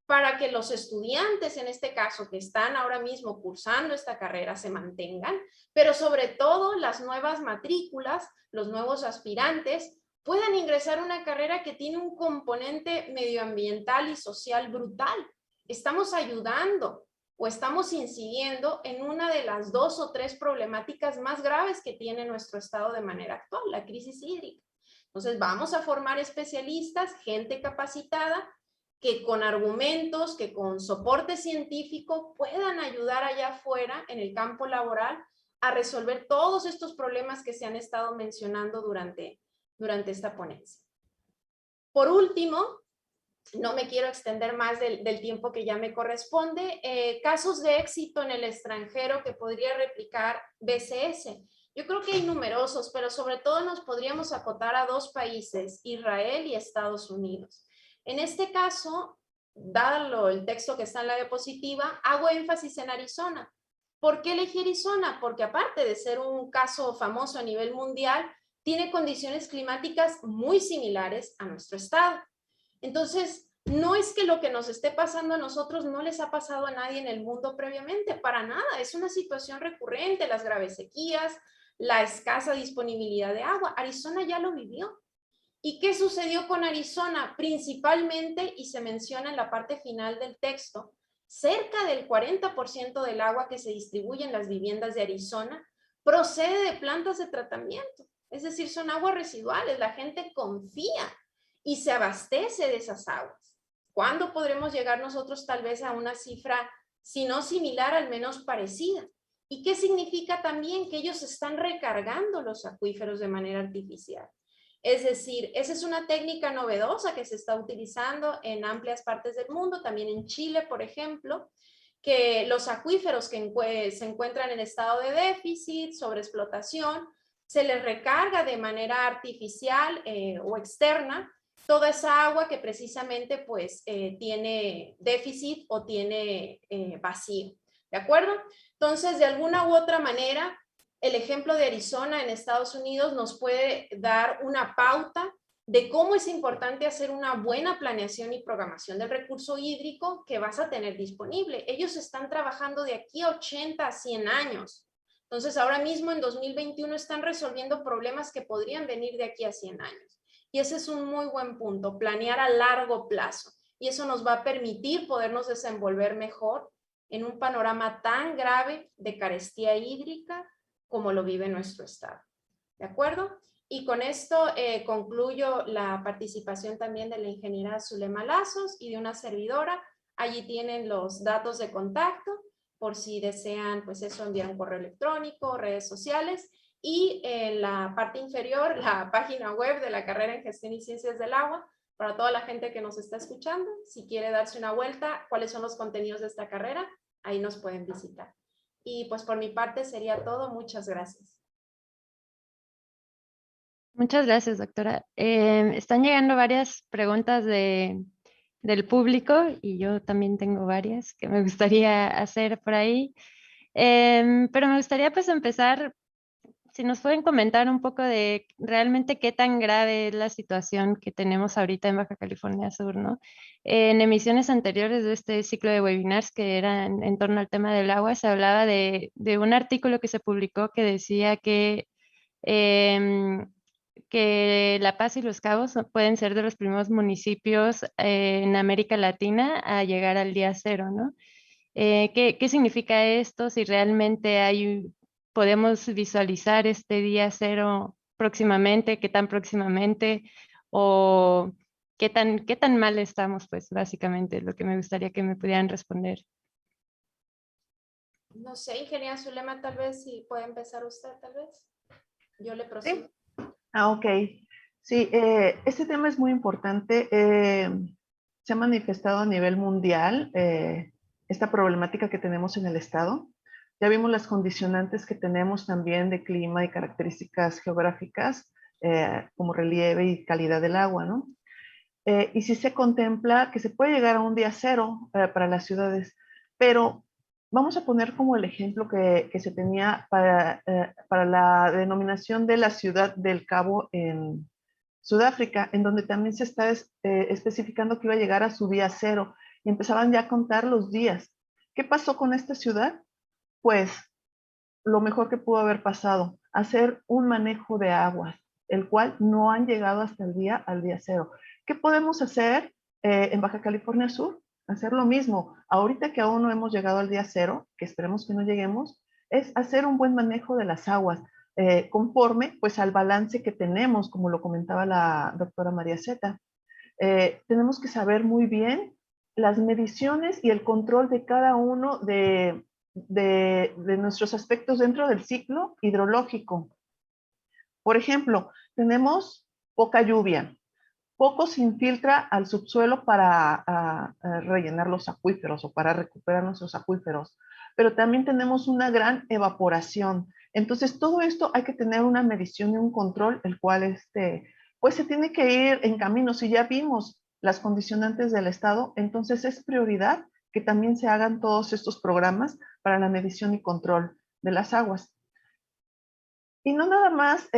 D: para que los estudiantes, en este caso, que están ahora mismo cursando esta carrera, se mantengan, pero sobre todo las nuevas matrículas, los nuevos aspirantes, puedan ingresar a una carrera que tiene un componente medioambiental y social brutal. Estamos ayudando o estamos incidiendo en una de las 2 o 3 problemáticas más graves que tiene nuestro estado de manera actual, la crisis hídrica. Entonces vamos a formar especialistas, gente capacitada, que con argumentos, que con soporte científico puedan ayudar allá afuera en el campo laboral a resolver todos estos problemas que se han estado mencionando durante esta ponencia. Por último, no me quiero extender más del tiempo que ya me corresponde, casos de éxito en el extranjero que podría replicar BCS. Yo creo que hay numerosos, pero sobre todo nos podríamos acotar a 2 países, Israel y Estados Unidos. En este caso, dado el texto que está en la diapositiva, hago énfasis en Arizona. ¿Por qué elegí Arizona? Porque aparte de ser un caso famoso a nivel mundial, tiene condiciones climáticas muy similares a nuestro estado. Entonces, no es que lo que nos esté pasando a nosotros no les ha pasado a nadie en el mundo previamente, para nada. Es una situación recurrente, las graves sequías, la escasa disponibilidad de agua. Arizona ya lo vivió. ¿Y qué sucedió con Arizona? Principalmente, y se menciona en la parte final del texto, cerca del 40% del agua que se distribuye en las viviendas de Arizona procede de plantas de tratamiento. Es decir, son aguas residuales, la gente confía y se abastece de esas aguas. ¿Cuándo podremos llegar nosotros tal vez a una cifra, si no similar, al menos parecida? ¿Y qué significa también? Que ellos están recargando los acuíferos de manera artificial. Es decir, esa es una técnica novedosa que se está utilizando en amplias partes del mundo, también en Chile, por ejemplo, que los acuíferos que se encuentran en estado de déficit, sobreexplotación, se les recarga de manera artificial o externa toda esa agua que precisamente pues tiene déficit o tiene vacío, ¿de acuerdo? Entonces, de alguna u otra manera, el ejemplo de Arizona en Estados Unidos nos puede dar una pauta de cómo es importante hacer una buena planeación y programación del recurso hídrico que vas a tener disponible. Ellos están trabajando de aquí a 80 a 100 años. Entonces, ahora mismo en 2021 están resolviendo problemas que podrían venir de aquí a 100 años. Y ese es un muy buen punto, planear a largo plazo. Y eso nos va a permitir podernos desenvolver mejor en un panorama tan grave de carestía hídrica como lo vive nuestro estado. ¿De acuerdo? Y con esto concluyo la participación también de la ingeniera Zulema Lazos y de una servidora. Allí tienen los datos de contacto por si desean, pues eso, enviar un correo electrónico, redes sociales. Y en la parte inferior, la página web de la carrera en Gestión y Ciencias del Agua, para toda la gente que nos está escuchando. Si quiere darse una vuelta, cuáles son los contenidos de esta carrera, ahí nos pueden visitar. Y pues por mi parte sería todo. Muchas gracias.
B: Muchas gracias, doctora. Están llegando varias preguntas del público y yo también tengo varias que me gustaría hacer por ahí. Pero me gustaría pues empezar, si nos pueden comentar un poco de realmente qué tan grave es la situación que tenemos ahorita en Baja California Sur, ¿no? En emisiones anteriores de este ciclo de webinars que eran en torno al tema del agua, se hablaba de un artículo que se publicó que decía que La Paz y Los Cabos pueden ser de los primeros municipios en América Latina a llegar al día cero, ¿no? ¿Qué significa esto? Si realmente podemos visualizar este día cero próximamente, qué tan próximamente, o qué tan mal estamos, pues básicamente es lo que me gustaría que me pudieran responder.
D: No sé, ingeniera Zulema, tal vez si puede empezar usted, tal vez. Yo le procedo.
C: Sí. Ok. Sí, este tema es muy importante. Se ha manifestado a nivel mundial esta problemática que tenemos en el estado. Ya vimos las condicionantes que tenemos también de clima y características geográficas, como relieve y calidad del agua, ¿no? Y sí se contempla que se puede llegar a un día cero para las ciudades, pero vamos a poner como el ejemplo que se tenía para la denominación de la ciudad del Cabo en Sudáfrica, en donde también se está especificando que iba a llegar a su día cero y empezaban ya a contar los días. ¿Qué pasó con esta ciudad? Pues lo mejor que pudo haber pasado, hacer un manejo de aguas, el cual no han llegado hasta el día al día cero. ¿Qué podemos hacer en Baja California Sur? Hacer lo mismo. Ahorita que aún no hemos llegado al día cero, que esperemos que no lleguemos, es hacer un buen manejo de las aguas, conforme pues al balance que tenemos, como lo comentaba la doctora María Zeta. Tenemos que saber muy bien las mediciones y el control de cada uno de nuestros aspectos dentro del ciclo hidrológico. Por ejemplo, tenemos poca lluvia, poco se infiltra al subsuelo para rellenar los acuíferos o para recuperar nuestros acuíferos, pero también tenemos una gran evaporación. Entonces, todo esto hay que tener una medición y un control, el cual pues se tiene que ir en camino. Si ya vimos las condicionantes del estado, entonces es prioridad que también se hagan todos estos programas para la medición y control de las aguas. Y no nada más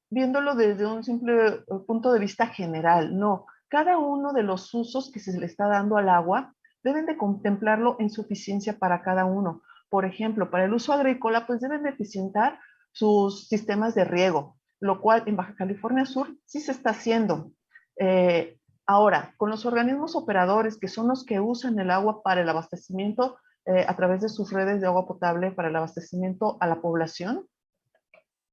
C: viéndolo desde un simple punto de vista general, no. Cada uno de los usos que se le está dando al agua deben de contemplarlo en su eficiencia para cada uno. Por ejemplo, para el uso agrícola, pues deben de eficientar sus sistemas de riego, lo cual en Baja California Sur sí se está haciendo. Ahora, con los organismos operadores, que son los que usan el agua para el abastecimiento a través de sus redes de agua potable para el abastecimiento a la población,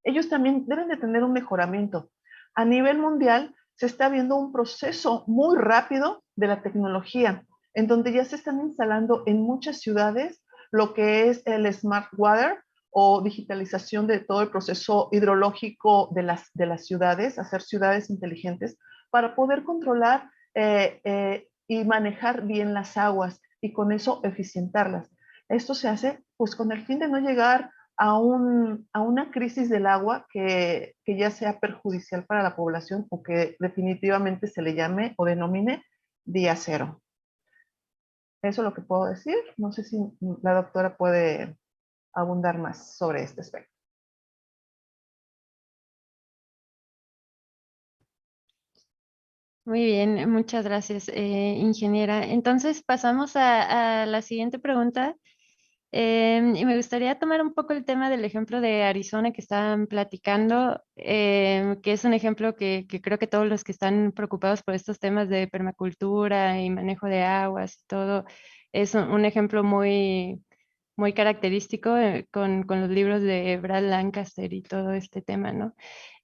C: ellos también deben de tener un mejoramiento. A nivel mundial se está viendo un proceso muy rápido de la tecnología, en donde ya se están instalando en muchas ciudades lo que es el Smart Water o digitalización de todo el proceso hidrológico de las ciudades, hacer ciudades inteligentes para poder controlar y manejar bien las aguas y con eso eficientarlas. Esto se hace pues con el fin de no llegar a una crisis del agua que ya sea perjudicial para la población o que definitivamente se le llame o denomine día cero. Eso es lo que puedo decir. No sé si la doctora puede abundar más sobre este aspecto.
B: Muy bien, muchas gracias, ingeniera. Entonces pasamos a la siguiente pregunta. Y me gustaría tomar un poco el tema del ejemplo de Arizona que estaban platicando, que es un ejemplo que creo que todos los que están preocupados por estos temas de permacultura y manejo de aguas y todo, es un ejemplo muy característico con los libros de Brad Lancaster y todo este tema, ¿no?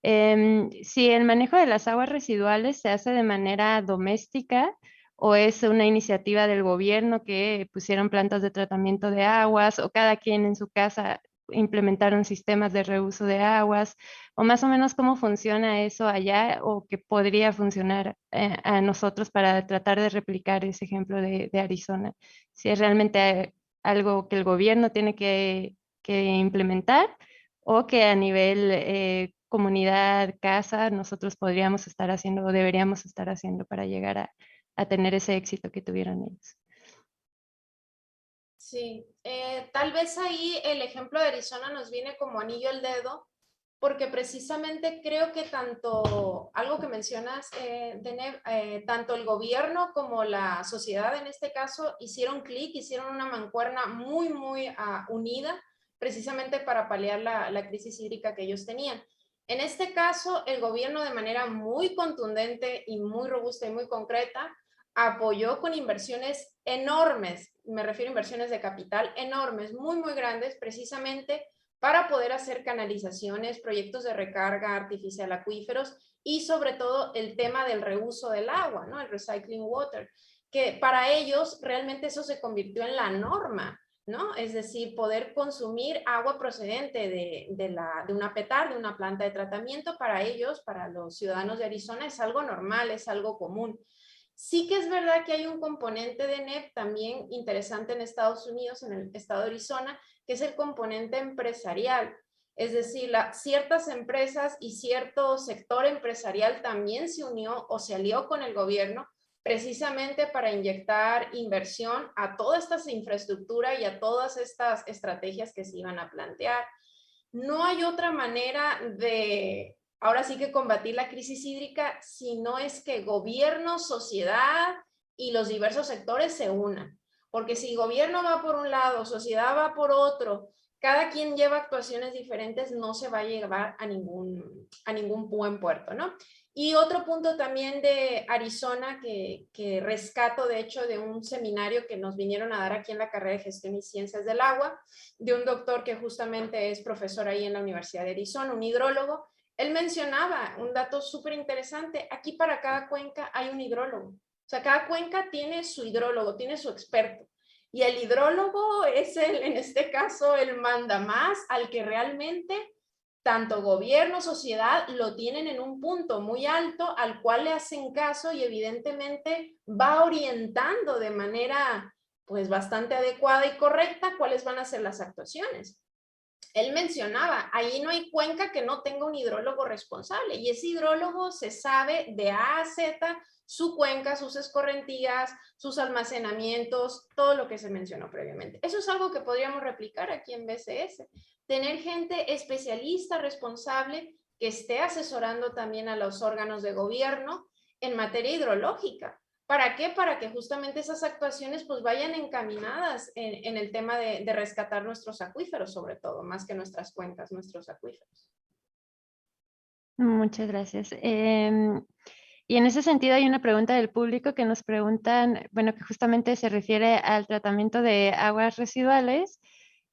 B: Si el manejo de las aguas residuales se hace de manera doméstica o es una iniciativa del gobierno que pusieron plantas de tratamiento de aguas o cada quien en su casa implementaron sistemas de reuso de aguas o más o menos cómo funciona eso allá o que podría funcionar a nosotros para tratar de replicar ese ejemplo de Arizona. Si es realmente algo que el gobierno tiene que implementar o que a nivel comunidad, casa, nosotros podríamos estar haciendo o deberíamos estar haciendo para llegar a tener ese éxito que tuvieron ellos.
D: Sí, tal vez ahí el ejemplo de Arizona nos viene como anillo al dedo, porque precisamente creo que tanto, algo que mencionas, Deneb, tanto el gobierno como la sociedad en este caso hicieron clic, hicieron una mancuerna muy unida, precisamente para paliar la crisis hídrica que ellos tenían. En este caso, el gobierno de manera muy contundente y muy robusta y muy concreta apoyó con inversiones enormes, me refiero a inversiones de capital enormes, muy grandes, precisamente para poder hacer canalizaciones, proyectos de recarga artificial acuíferos y sobre todo el tema del reuso del agua, ¿no? El recycling water, que para ellos realmente eso se convirtió en la norma, ¿no? Es decir, poder consumir agua procedente de una PETAR, de una planta de tratamiento, para ellos, para los ciudadanos de Arizona, es algo normal, es algo común. Sí que es verdad que hay un componente de NEP también interesante en Estados Unidos, en el estado de Arizona, que es el componente empresarial. Es decir, ciertas empresas y cierto sector empresarial también se unió o se alió con el gobierno precisamente para inyectar inversión a toda esta infraestructura y a todas estas estrategias que se iban a plantear. No hay otra manera de, ahora sí que combatir la crisis hídrica, si no es que gobierno, sociedad y los diversos sectores se unan. Porque si gobierno va por un lado, sociedad va por otro, cada quien lleva actuaciones diferentes, no se va a llevar a ningún buen puerto, ¿no? Y otro punto también de Arizona que rescato, de hecho, de un seminario que nos vinieron a dar aquí en la carrera de Gestión y Ciencias del Agua, de un doctor que justamente es profesor ahí en la Universidad de Arizona, un hidrólogo. Él mencionaba un dato súper interesante. Aquí para cada cuenca hay un hidrólogo. O sea, cada cuenca tiene su hidrólogo, tiene su experto. Y el hidrólogo es en este caso, el mandamás al que realmente tanto gobierno, sociedad, lo tienen en un punto muy alto al cual le hacen caso y evidentemente va orientando de manera pues bastante adecuada y correcta cuáles van a ser las actuaciones. Él mencionaba, ahí no hay cuenca que no tenga un hidrólogo responsable y ese hidrólogo se sabe de A a Z su cuenca, sus escorrentías, sus almacenamientos, todo lo que se mencionó previamente. Eso es algo que podríamos replicar aquí en BCS. Tener gente especialista, responsable, que esté asesorando también a los órganos de gobierno en materia hidrológica. ¿Para qué? Para que justamente esas actuaciones pues vayan encaminadas en el tema de rescatar nuestros acuíferos, sobre todo, más que nuestras cuencas, nuestros acuíferos.
B: Muchas gracias. Y en ese sentido hay una pregunta del público que nos preguntan, bueno, que justamente se refiere al tratamiento de aguas residuales,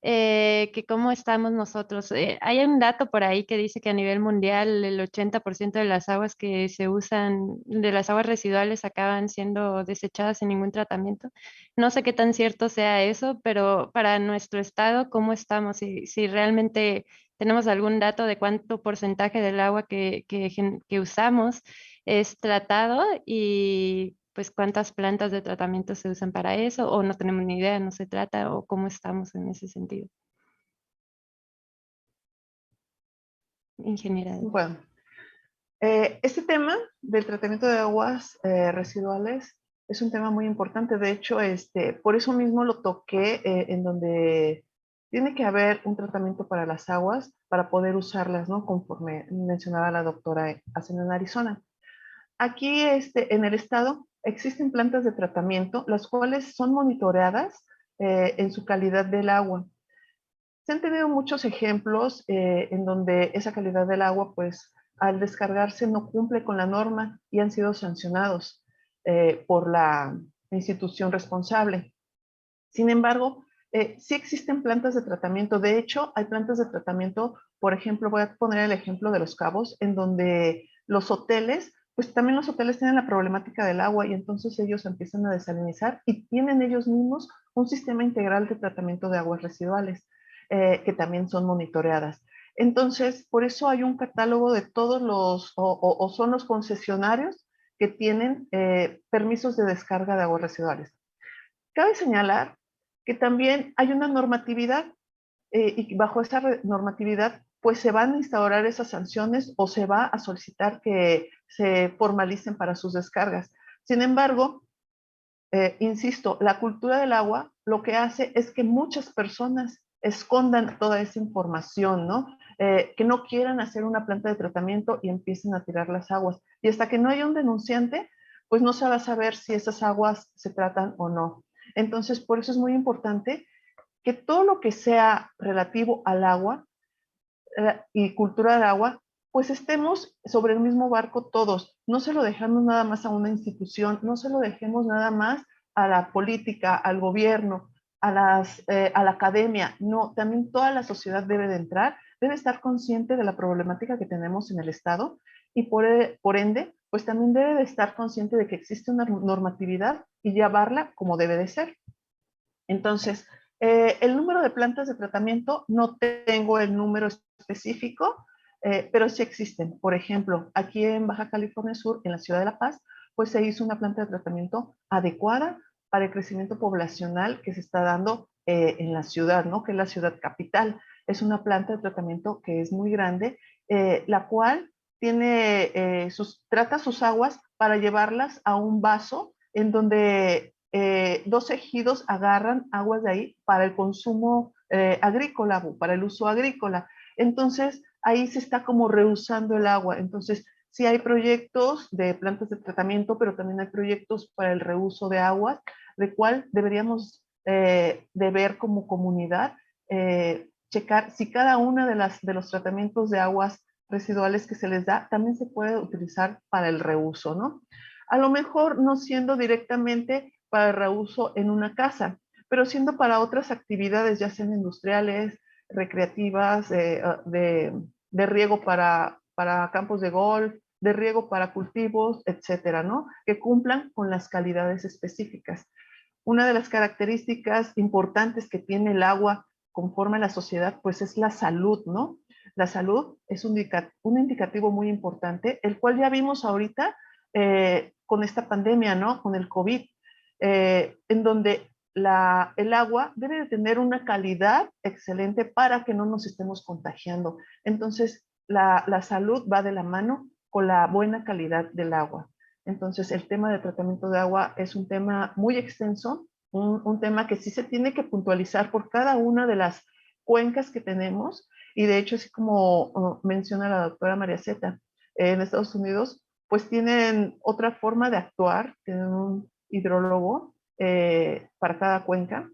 B: que cómo estamos nosotros. Hay un dato por ahí que dice que a nivel mundial el 80% de las aguas que se usan, de las aguas residuales, acaban siendo desechadas sin ningún tratamiento. No sé qué tan cierto sea eso, pero para nuestro estado, ¿cómo estamos? Si realmente tenemos algún dato de cuánto porcentaje del agua que usamos es tratado y pues cuántas plantas de tratamiento se usan para eso, o no tenemos ni idea, no se trata, o cómo estamos en ese sentido. En general.
C: Bueno, este tema del tratamiento de aguas residuales es un tema muy importante. De hecho, por eso mismo lo toqué en donde tiene que haber un tratamiento para las aguas para poder usarlas, ¿no? Conforme mencionaba la doctora Acena en Arizona. Aquí en el estado existen plantas de tratamiento, las cuales son monitoreadas en su calidad del agua. Se han tenido muchos ejemplos en donde esa calidad del agua, pues al descargarse no cumple con la norma y han sido sancionados por la institución responsable. Sin embargo, sí existen plantas de tratamiento. De hecho, hay plantas de tratamiento, por ejemplo, voy a poner el ejemplo de Los Cabos, en donde los hoteles, pues también los hoteles tienen la problemática del agua y entonces ellos empiezan a desalinizar y tienen ellos mismos un sistema integral de tratamiento de aguas residuales que también son monitoreadas. Entonces, por eso hay un catálogo de todos los, o son los concesionarios que tienen permisos de descarga de aguas residuales. Cabe señalar que también hay una normatividad y bajo esa normatividad pues se van a instaurar esas sanciones o se va a solicitar que se formalicen para sus descargas. Sin embargo, insisto, la cultura del agua lo que hace es que muchas personas escondan toda esa información, ¿no? Que no quieran hacer una planta de tratamiento y empiecen a tirar las aguas. Y hasta que no haya un denunciante, pues no se va a saber si esas aguas se tratan o no. Entonces, por eso es muy importante que todo lo que sea relativo al agua y cultura del agua, pues estemos sobre el mismo barco todos. No se lo dejamos nada más a una institución, no se lo dejemos nada más a la política, al gobierno, a la academia. No, también toda la sociedad debe de entrar, debe estar consciente de la problemática que tenemos en el Estado y por ende, pues también debe de estar consciente de que existe una normatividad y llevarla como debe de ser. Entonces, el número de plantas de tratamiento, no tengo el número específico, pero sí existen. Por ejemplo, aquí en Baja California Sur, en la ciudad de La Paz, pues se hizo una planta de tratamiento adecuada para el crecimiento poblacional que se está dando en la ciudad, ¿no? Que es la ciudad capital. Es una planta de tratamiento que es muy grande, la cual trata sus aguas para llevarlas a un vaso en donde 2 ejidos agarran aguas de ahí para el consumo agrícola, para el uso agrícola. Entonces, ahí se está como reusando el agua. Entonces, sí hay proyectos de plantas de tratamiento, pero también hay proyectos para el reuso de aguas, de cual deberíamos de ver como comunidad, checar si cada una de los tratamientos de aguas residuales que se les da también se puede utilizar para el reuso, ¿no? A lo mejor no siendo directamente para el reuso en una casa, pero siendo para otras actividades, ya sean industriales, recreativas, de riego para campos de golf, de riego para cultivos, etcétera, ¿no? Que cumplan con las calidades específicas. Una de las características importantes que tiene el agua conforme a la sociedad, pues es la salud, ¿no? La salud es un indicativo muy importante, el cual ya vimos ahorita con esta pandemia, ¿no? Con el COVID, en donde el agua debe de tener una calidad excelente para que no nos estemos contagiando. Entonces, la salud va de la mano con la buena calidad del agua. Entonces, el tema de tratamiento de agua es un tema muy extenso, un tema que sí se tiene que puntualizar por cada una de las cuencas que tenemos. Y de hecho, así como menciona la doctora María Zeta, en Estados Unidos, pues tienen otra forma de actuar, tienen un hidrólogo para cada cuenca.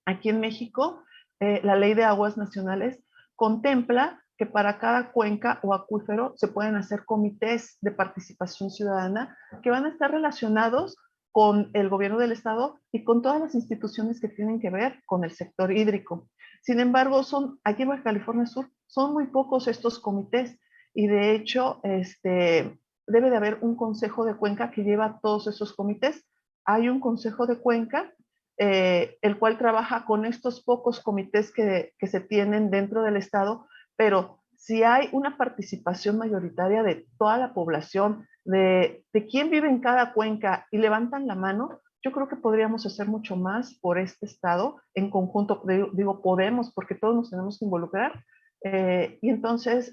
C: Aquí en México, la Ley de Aguas Nacionales contempla que para cada cuenca o acuífero se pueden hacer comités de participación ciudadana que van a estar relacionados con el gobierno del estado y con todas las instituciones que tienen que ver con el sector hídrico. Sin embargo, aquí en Baja California Sur son muy pocos estos comités y de hecho debe de haber un consejo de cuenca que lleva todos esos comités. Hay un consejo de cuenca el cual trabaja con estos pocos comités que se tienen dentro del estado, pero si hay una participación mayoritaria de toda la población, de quién vive en cada cuenca y levantan la mano, yo creo que podríamos hacer mucho más por este estado en conjunto. Digo podemos porque todos nos tenemos que involucrar y entonces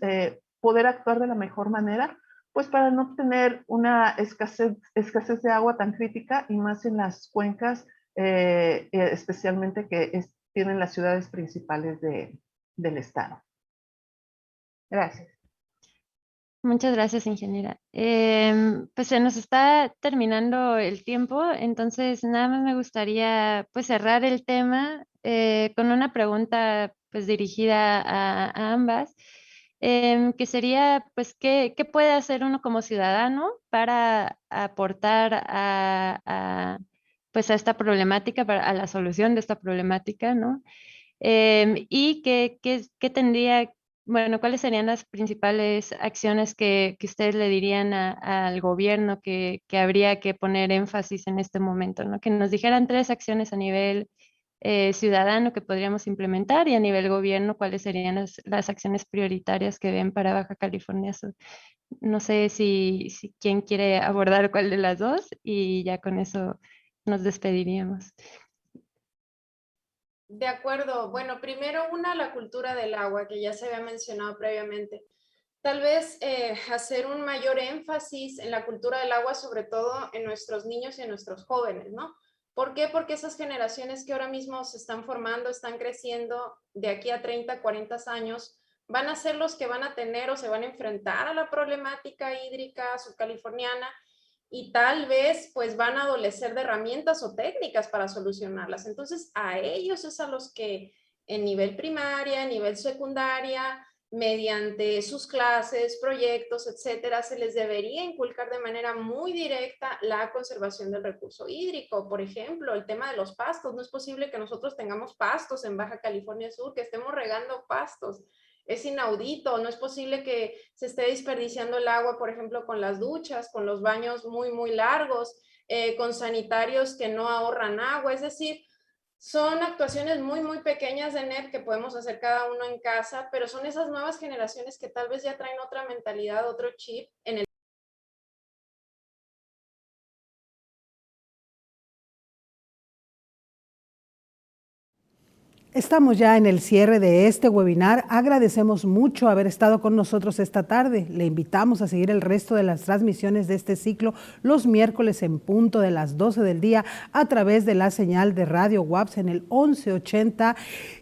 C: poder actuar de la mejor manera, pues para no tener una escasez de agua tan crítica y más en las cuencas especialmente tienen las ciudades principales del estado. Gracias.
B: Muchas gracias, ingeniera. Pues se nos está terminando el tiempo, entonces nada más me gustaría pues cerrar el tema con una pregunta pues dirigida a ambas, que sería pues ¿qué puede hacer uno como ciudadano para aportar pues a esta problemática, a la solución de esta problemática, ¿no? Y qué tendría, bueno, ¿cuáles serían las principales acciones que ustedes le dirían al gobierno que habría que poner énfasis en este momento, ¿no? Que nos dijeran 3 acciones a nivel ciudadano que podríamos implementar y a nivel gobierno, ¿cuáles serían las acciones prioritarias que ven para Baja California Sur? No sé si quién quiere abordar cuál de las dos y ya con eso nos despediríamos.
D: De acuerdo. Bueno, primero la cultura del agua, que ya se había mencionado previamente. Tal vez hacer un mayor énfasis en la cultura del agua, sobre todo en nuestros niños y en nuestros jóvenes, ¿no? ¿Por qué? Porque esas generaciones que ahora mismo se están formando, están creciendo de aquí a 30, 40 años, van a ser los que van a tener o se van a enfrentar a la problemática hídrica subcaliforniana y tal vez pues van a adolecer de herramientas o técnicas para solucionarlas. Entonces a ellos es a los que en nivel primaria, en nivel secundaria, mediante sus clases, proyectos, etcétera, se les debería inculcar de manera muy directa la conservación del recurso hídrico. Por ejemplo, el tema de los pastos. No es posible que nosotros tengamos pastos en Baja California Sur, que estemos regando pastos. Es inaudito, no es posible que se esté desperdiciando el agua, por ejemplo, con las duchas, con los baños muy, muy largos, con sanitarios que no ahorran agua. Es decir, son actuaciones muy, muy pequeñas de NEP que podemos hacer cada uno en casa, pero son esas nuevas generaciones que tal vez ya traen otra mentalidad, otro chip en el
A: Estamos ya en el cierre de este webinar. Agradecemos mucho haber estado con nosotros esta tarde. Le invitamos a seguir el resto de las transmisiones de este ciclo los miércoles en punto de las 12 del día a través de la señal de Radio WAPS en el 1180,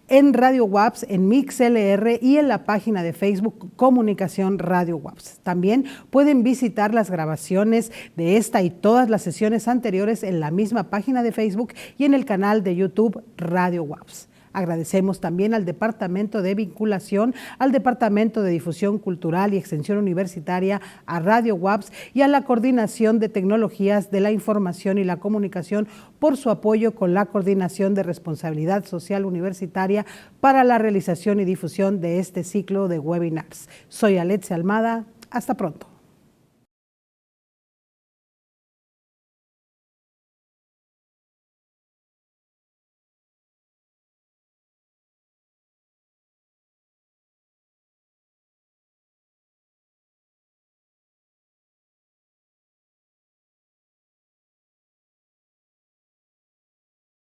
A: en Radio WAPS, en MixLR y en la página de Facebook Comunicación Radio WAPS. También pueden visitar las grabaciones de esta y todas las sesiones anteriores en la misma página de Facebook y en el canal de YouTube Radio WAPS. Agradecemos también al Departamento de Vinculación, al Departamento de Difusión Cultural y Extensión Universitaria, a Radio WAPS y a la Coordinación de Tecnologías de la Información y la Comunicación por su apoyo con la Coordinación de Responsabilidad Social Universitaria para la realización y difusión de este ciclo de webinars. Soy Alexia Almada. Hasta pronto.